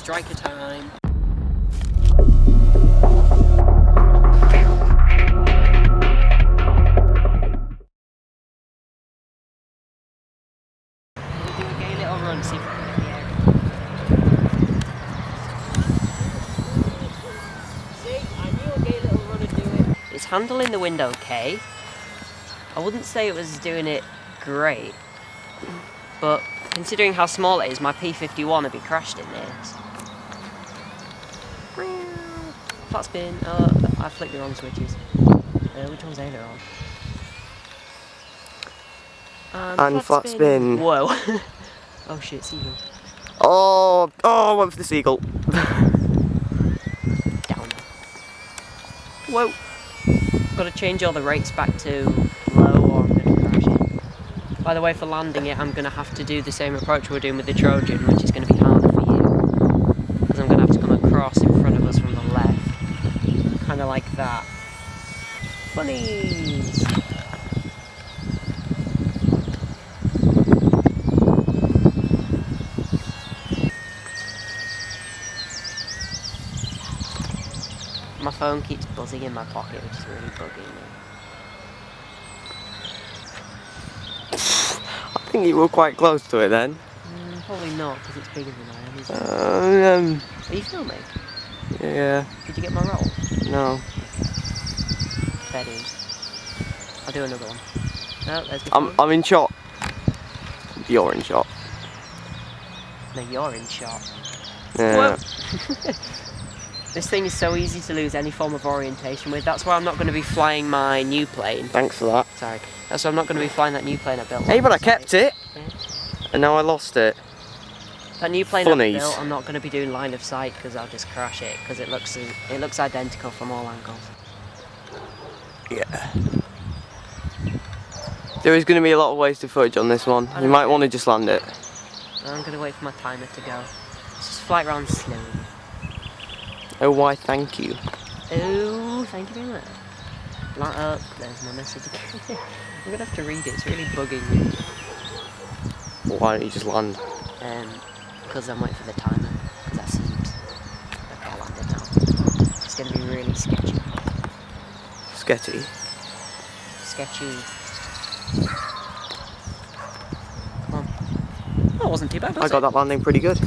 Stryker time. We'll do a gay little run, see if we can get the air. See, I knew a gay little run would do it. It's handling the wind okay. I wouldn't say it was doing it great, but considering how small it is, my P51 would be crashed in this. Flat spin. Oh, I flicked the wrong switches. Which one's aileron? And flat spin. Whoa. Oh shit, seagull. Oh, I went for the seagull. Down. Whoa. Got to change all the rates back to low or I'm going to crash it. By the way, for landing it, I'm going to have to do the same approach we're doing with the Trojan, which is going to be harder for you. Because I'm going to have to come across in front of us from the left. Kind of like that. Bunnies! My phone keeps buzzing in my pocket, which is really bugging me. I think you were quite close to it then. Probably not, because it's bigger than I am, isn't it? Are you filming? Yeah. Did you get my roll? No. Fair dues. I'll do another one. No, there's the I'm in shot. You're in shot. No, you're in shot. Yeah. This thing is so easy to lose any form of orientation with. That's why I'm not going to be flying my new plane. Thanks for that. Sorry. That's why I'm not going to be flying that new plane I built. Hey, but I kept it. Yeah. And now I lost it. That new plane Funnies. I built, I'm not going to be doing line of sight because I'll just crash it because it looks identical from all angles. Yeah. There is going to be a lot of wasted footage on this one. You might want to just land it. I'm going to wait for my timer to go. Let's just fly around slowly. Oh, why thank you. Oh, thank you very much. Oh, there's my message again. I'm going to have to read it, it's really bugging me. Well, why don't you just land? Because I'm waiting for the timer, because that seems... Okay, I landed now. It's going to be really sketchy. Sketchy. Sketchy. Come on. That wasn't too bad, was I got it? that landing pretty good.